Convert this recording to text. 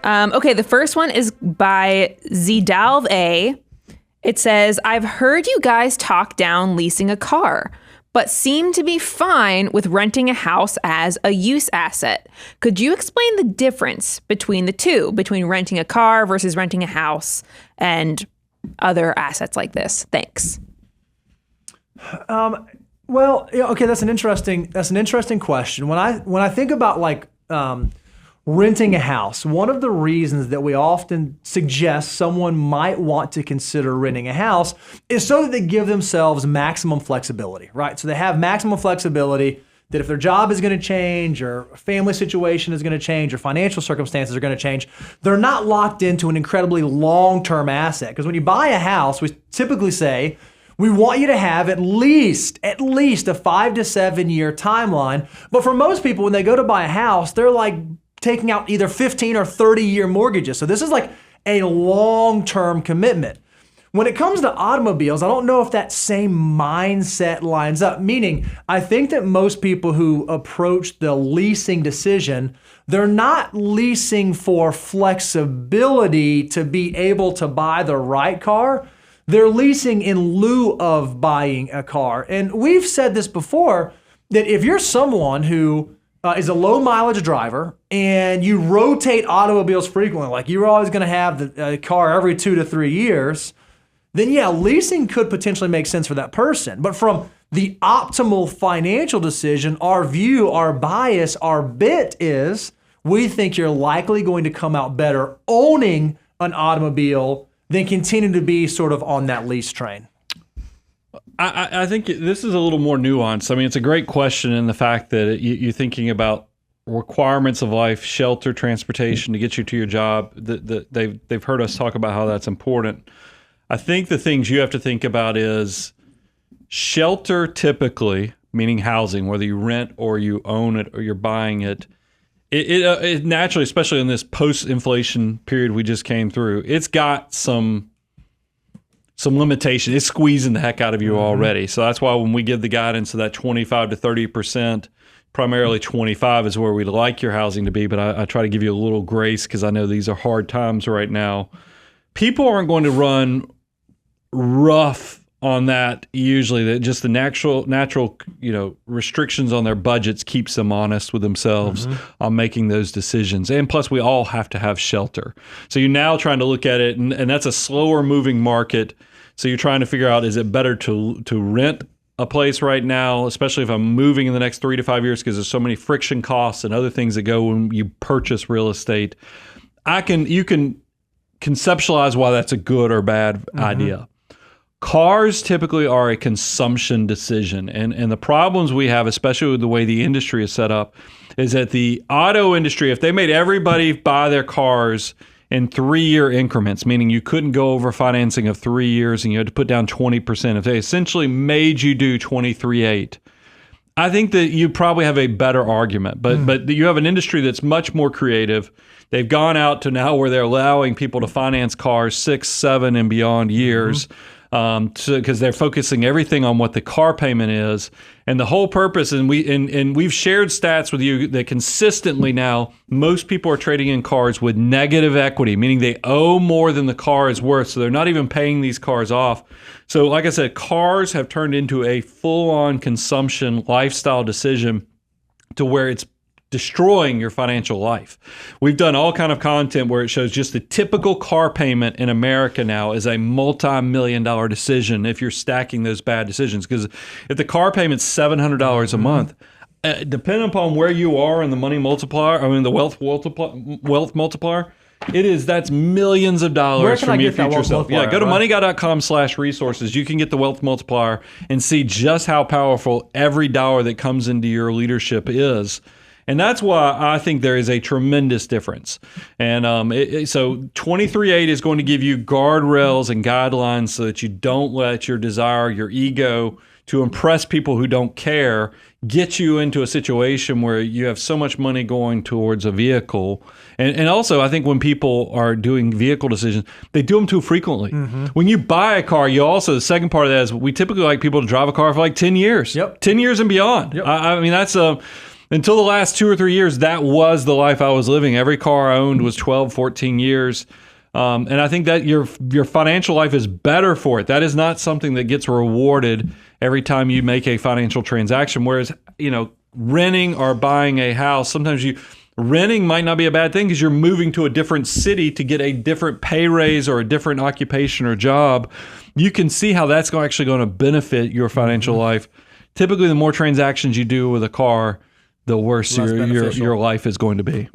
Okay, the first one is by Zidalv A. It says, I've heard you guys talk down leasing a car, but seem to be fine with renting a house as a use asset. Could you explain the difference between the two, between renting a car versus renting a house and other assets like this? Thanks. Well, yeah, okay, that's an interesting question. When I think about like renting a house, one of the reasons that we often suggest someone might want to consider renting a house is so that they give themselves maximum flexibility, right? So they have maximum flexibility that if their job is going to change or family situation is going to change or financial circumstances are going to change, they're not locked into an incredibly long-term asset. Because when you buy a house, we typically say, we want you to have at least a 5 to 7 year timeline. But for most people, when they go to buy a house, they're like taking out either 15 or 30 year mortgages. So this is like a long-term commitment. When it comes to automobiles, I don't know if that same mindset lines up, meaning I think that most people who approach the leasing decision, they're not leasing for flexibility to be able to buy the right car. They're leasing in lieu of buying a car. And we've said this before, that if you're someone who is a low mileage driver and you rotate automobiles frequently, like you're always going to have the car every 2 to 3 years, then yeah, leasing could potentially make sense for that person. But from the optimal financial decision, our view, our bias, our bit is we think you're likely going to come out better owning an automobile than continue to be sort of on that lease train. I think this is a little more nuanced. I mean, it's a great question in the fact that you're thinking about requirements of life, shelter, transportation to get you to your job. They've heard us talk about how that's important. I think the things you have to think about is shelter typically, meaning housing, whether you rent or you own it or you're buying it, it naturally, especially in this post-inflation period we just came through, it's got some limitation. It's squeezing the heck out of you already. So that's why when we give the guidance of that 25 to 30%, primarily 25 is where we'd like your housing to be, but I try to give you a little grace because I know these are hard times right now. People aren't going to run rough on that usually. That just the natural restrictions on their budgets keeps them honest with themselves on making those decisions. And plus, we all have to have shelter. So you're now trying to look at it, and that's a slower moving market. So you're trying to figure out, is it better to rent a place right now, especially if I'm moving in the next 3 to 5 years, because there's so many friction costs and other things that go when you purchase real estate. You can conceptualize why that's a good or bad idea. Cars typically are a consumption decision. And the problems we have, especially with the way the industry is set up, is that the auto industry, if they made everybody buy their cars in 3-year increments, meaning you couldn't go over financing of 3 years and you had to put down 20%, if they essentially made you do 23.8, I think that you probably have a better argument. But you have an industry that's much more creative. They've gone out to now where they're allowing people to finance cars 6, 7, and beyond years. Because they're focusing everything on what the car payment is, and the whole purpose. And we've shared stats with you that consistently now most people are trading in cars with negative equity, meaning they owe more than the car is worth, so they're not even paying these cars off. So, like I said, cars have turned into a full-on consumption lifestyle decision to where it's destroying your financial life. We've done all kind of content where it shows just the typical car payment in America now is a multi-million-dollar decision if you're stacking those bad decisions. Because if the car payment's $700 a month, depending upon where you are in the money multiplier, the wealth multiplier, that's millions of dollars from your future self. Yeah, go to moneyguy.com/resources. You can get the wealth multiplier and see just how powerful every dollar that comes into your leadership is. And that's why I think there is a tremendous difference. And so 23.8 is going to give you guardrails and guidelines so that you don't let your desire, your ego to impress people who don't care, get you into a situation where you have so much money going towards a vehicle. And also, I think when people are doing vehicle decisions, they do them too frequently. When you buy a car, the second part of that is we typically like people to drive a car for like 10 years. 10 years and beyond. I mean, that's until the last 2 or 3 years, that was the life I was living. Every car I owned was 12, 14 years. And I think that your financial life is better for it. That is not something that gets rewarded every time you make a financial transaction. Whereas, renting or buying a house, sometimes renting might not be a bad thing because you're moving to a different city to get a different pay raise or a different occupation or job. You can see how that's actually going to benefit your financial life. Typically, the more transactions you do with a car, the worse your life is going to be.